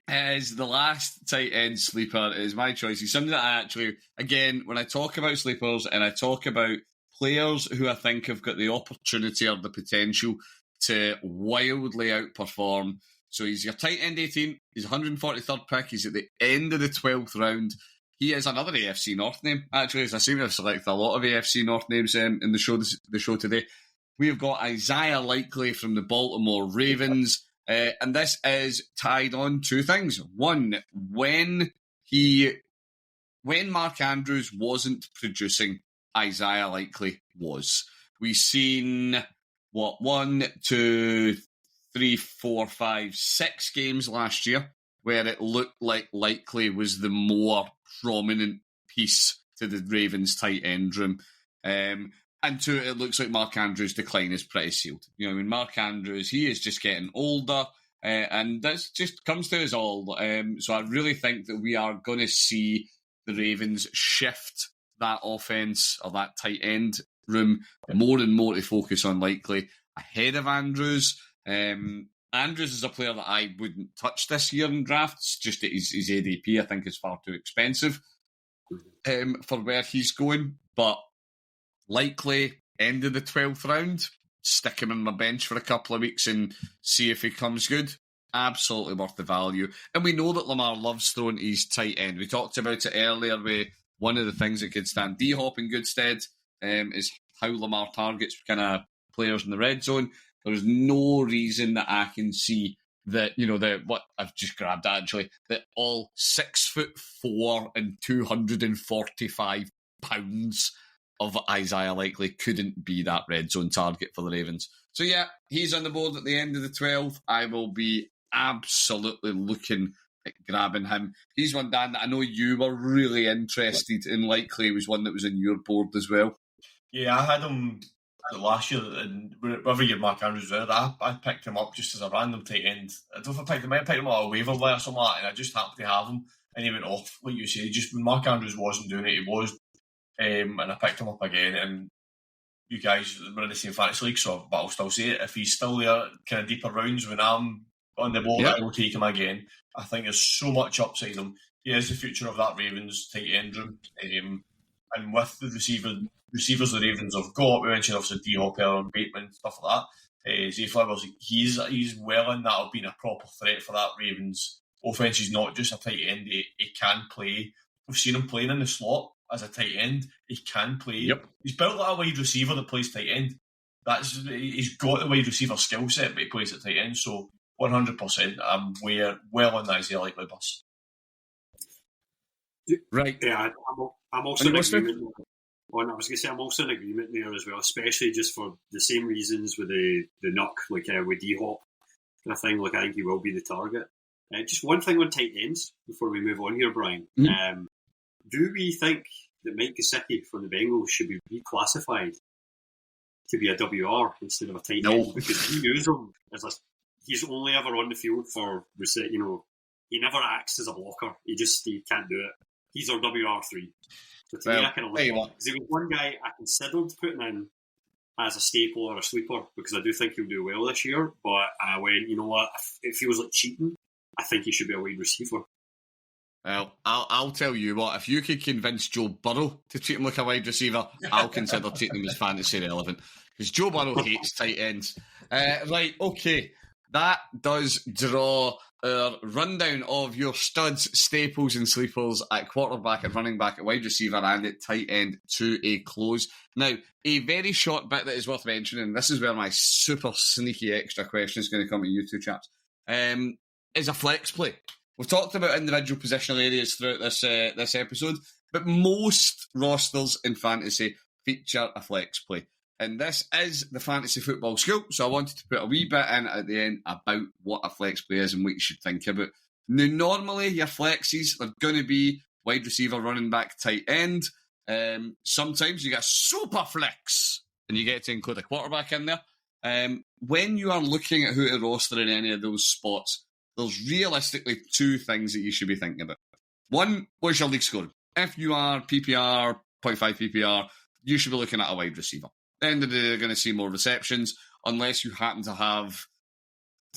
As the last tight end sleeper is my choice. It's something that I actually, again, when I talk about sleepers and I talk about players who I think have got the opportunity or the potential to wildly outperform. So he's your tight end 18. He's 143rd pick. He's at the end of the 12th round. He is another AFC North name, actually, as I seem to have selected a lot of AFC North names in the show today. We've got Isaiah Likely from the Baltimore Ravens. And this is tied on 2 things. One, when Mark Andrews wasn't producing, Isaiah Likely was. We've seen, 1, 2, 3, 4, 5, 6 games last year where it looked like Likely was the more prominent piece to the Ravens tight end room. And 2, it looks like Mark Andrews' decline is pretty sealed. Mark Andrews, he is just getting older, and this just comes to us all. So I really think that we are going to see the Ravens shift that offense or that tight end room more and more to focus on Likely ahead of Andrews. Andrews is a player that I wouldn't touch this year in drafts, just that his ADP I think is far too expensive for where he's going, but Likely end of the 12th round, stick him on my bench for a couple of weeks and see if he comes good. Absolutely worth the value. And we know that Lamar loves throwing his tight end. We talked about it earlier where one of the things that could stand D-Hop in good stead is how Lamar targets kind of players in the red zone. There's no reason that I can see that, what I've just grabbed actually, that all 6'4" and 245 pounds of Isaiah Likely couldn't be that red zone target for the Ravens. So yeah, he's on the board at the end of the 12th. I will be absolutely looking at grabbing him. He's one, Dan, that I know you were really interested in. Likely it was one that was in your board as well. Yeah, I had him last year, and every year Mark Andrews was there, I picked him up just as a random tight end. I don't know if I picked him on a waiver wire or something like that, and I just happened to have him, and he went off, like you say, just when Mark Andrews wasn't doing it, he was. And I picked him up again, and you guys were in the same fantasy league, but I'll still say it. If he's still there, kind of deeper rounds when I'm on the board, I will take him again. I think there's so much upside him. He is the future of that Ravens tight end room. And with the receivers the Ravens have got, we mentioned obviously D-Hop and Bateman, stuff like that. Zay Flowers, he's well in that of being a proper threat for that Ravens offense. He's not just a tight end. He can play. We've seen him playing in the slot as a tight end. He can play. Yep. He's built like a wide receiver that plays tight end. He's got the wide receiver skill set, but he plays at tight end. So 100%, I'm well on the Isaiah Likely bus. Right. Yeah, I'm also in agreement. I was going to say I'm also in agreement there as well, especially just for the same reasons with the Nuck, like with D-Hop kind of thing. Like I think he will be the target. Just one thing on tight ends before we move on here, Brian. Mm-hmm. Do we think that Mike Gesicki from the Bengals should be reclassified to be a WR instead of a tight end? Because we use him as he's only ever on the field for, he never acts as a blocker. He can't do it. He's our WR3. So to me, I kind of look at him, because he was one guy I considered putting in as a staple or a sleeper, because I do think he'll do well this year. But I went, you know what, it feels like cheating. I think he should be a wide receiver. Well, I'll tell you what, if you could convince Joe Burrow to treat him like a wide receiver, I'll consider treating him as fantasy relevant. Because Joe Burrow hates tight ends. Right, okay. That does draw our rundown of your studs, staples and sleepers at quarterback, at running back, at wide receiver and at tight end to a close. Now, a very short bit that is worth mentioning, and this is where my super sneaky extra question is going to come to you two chaps, is a flex play. We've talked about individual positional areas throughout this episode, but most rosters in fantasy feature a flex play. And this is the Fantasy Football School, so I wanted to put a wee bit in at the end about what a flex play is and what you should think about. Now, normally, your flexes are going to be wide receiver, running back, tight end. Sometimes you get a super flex, and you get to include a quarterback in there. When you are looking at who to roster in any of those spots, there's realistically two things that you should be thinking about. One, what's your league scoring? If you are PPR, 0.5 PPR, you should be looking at a wide receiver. At the end of the day, they're going to see more receptions, unless you happen to have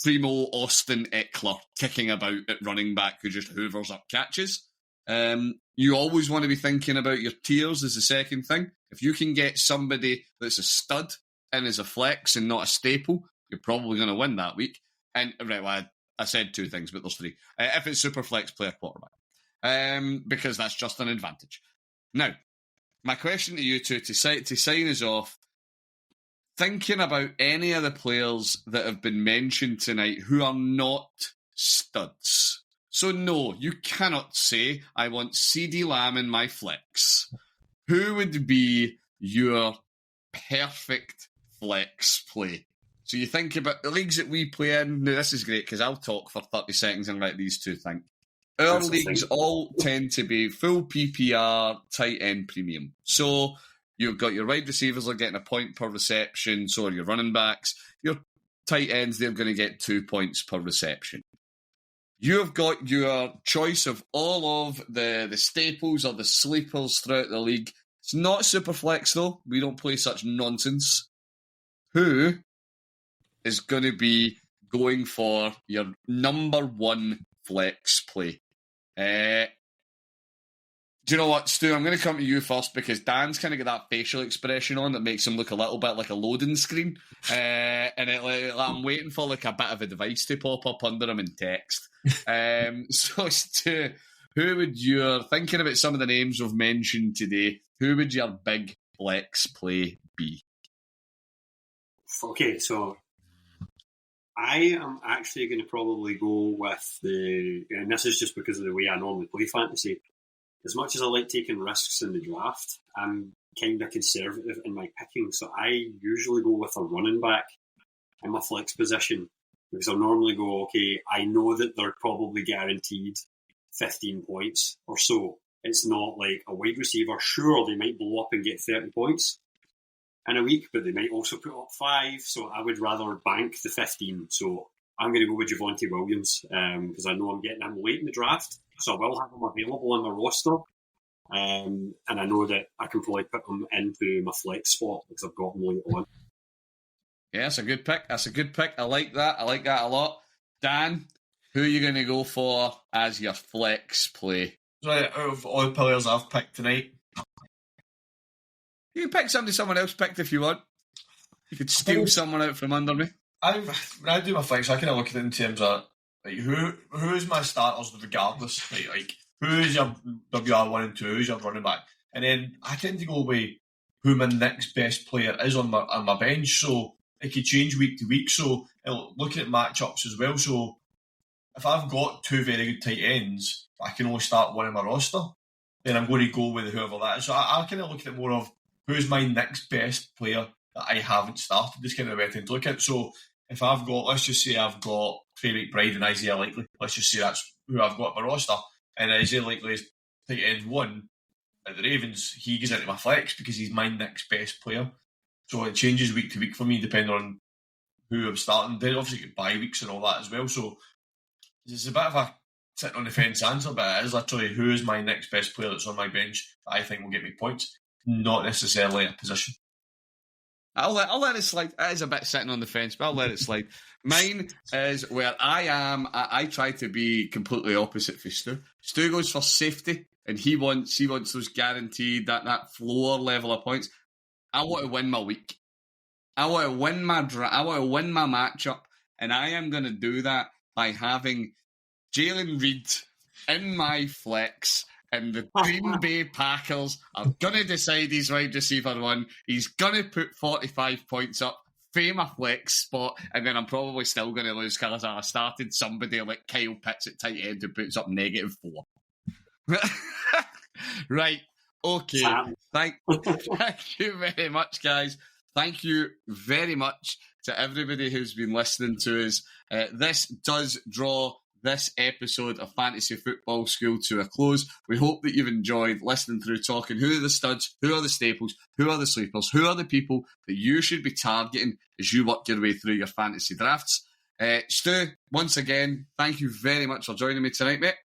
Primo Austin Eckler kicking about at running back who just hoovers up catches. You always want to be thinking about your tiers as the second thing. If you can get somebody that's a stud and is a flex and not a staple, you're probably going to win that week. And right, well, I said two things, but there's three. If it's super flex, play a quarterback, because that's just an advantage. Now, my question to you two to sign us off. Thinking about any of the players that have been mentioned tonight who are not studs. So no, you cannot say, I want CeeDee Lamb in my flex. Who would be your perfect flex play? So you think about the leagues that we play in. Now, this is great because I'll talk for 30 seconds and let these two think. Our leagues all tend to be full PPR, tight end premium. So you've got your wide receivers are getting a point per reception, so are your running backs. Your tight ends, they're going to get 2 points per reception. You've got your choice of all of the staples or the sleepers throughout the league. It's not super flex, though. We don't play such nonsense. Who is going to be going for your number one flex play? Do you know what, Stu? I'm going to come to you first because Dan's kind of got that facial expression on that makes him look a little bit like a loading screen. And I'm waiting for like a bit of advice to pop up under him in text. So, Stu, who would your, thinking about some of the names we've mentioned today, who would your big flex play be? Okay, so I am actually going to probably go with and this is just because of the way I normally play fantasy. As much as I like taking risks in the draft, I'm kind of conservative in my picking. So I usually go with a running back in my flex position because I'll normally go, okay, I know that they're probably guaranteed 15 points or so. It's not like a wide receiver. Sure, they might blow up and get 30 points in a week, but they might also put up 5. So I would rather bank the 15. So I'm going to go with Javonte Williams because I know I'm getting him late in the draft. So I will have him available on the roster. And I know that I can probably put him into my flex spot because I've got him late on. Yeah, that's a good pick. I like that. I like that a lot. Dan, who are you going to go for as your flex play? Right, out of all the players I've picked tonight, you can pick somebody someone else picked if you want. You could steal someone out from under me. When I do my flex, I kind of look at it in terms of like who is my starters regardless. Like who is your WR1 and 2, who's your running back, and then I tend to go with who my next best player is on my bench. So it could change week to week. So looking at matchups as well. So if I've got 2 very good tight ends, but I can only start one in my roster, then I'm going to go with whoever that is. So I kind of look at it more of who's my next best player that I haven't started. This kind of way to look at it. So if I've got, let's just say I've got Trey McBride and Isaiah Likely. Let's just say that's who I've got in my roster. And Isaiah Likely is tight end 1 at the Ravens. He goes into my flex because he's my next best player. So it changes week to week for me depending on who I'm starting. They obviously get bye weeks and all that as well. So it's a bit of a sitting on the fence answer, but it is literally who is my next best player that's on my bench that I think will get me points, not necessarily a position. I'll let it slide. It is a bit sitting on the fence, but I'll let it slide. Mine is where I am. I try to be completely opposite for Stu. Stu goes for safety, and he wants those guaranteed that floor level of points. I want to win my week. I want to win my matchup, and I am going to do that by having Jalen Reed in my flex. And the Green Bay Packers are going to decide he's wide receiver 1. He's going to put 45 points up, fame a flex spot, and then I'm probably still going to lose because I started somebody like Kyle Pitts at tight end who puts up -4. Right. Okay. Thank you very much, guys. Thank you very much to everybody who's been listening to us. This does draw this episode of Fantasy Football School to a close. We hope that you've enjoyed listening through, talking who are the studs, who are the staples, who are the sleepers, who are the people that you should be targeting as you work your way through your fantasy drafts. Stu, once again, thank you very much for joining me tonight, mate.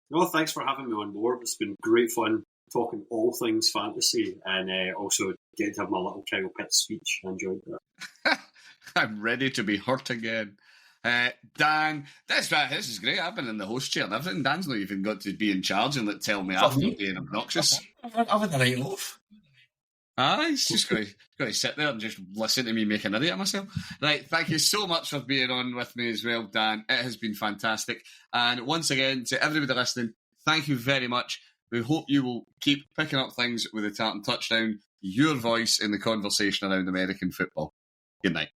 No, thanks for having me on board. It's been great fun talking all things fantasy and also getting to have my little Kyle Pitts speech. I enjoyed that. I'm ready to be hurt again. Dan, this is great. I've been in the host chair and everything. Dan's not even got to be in charge and tell me after being obnoxious. I've had the night off. He's just going to sit there and just listen to me make an idiot of myself. Right, thank you so much for being on with me as well, Dan. It has been fantastic. And once again, to everybody listening, thank you very much. We hope you will keep picking up things with the Tartan Touchdown, your voice in the conversation around American football. Good night.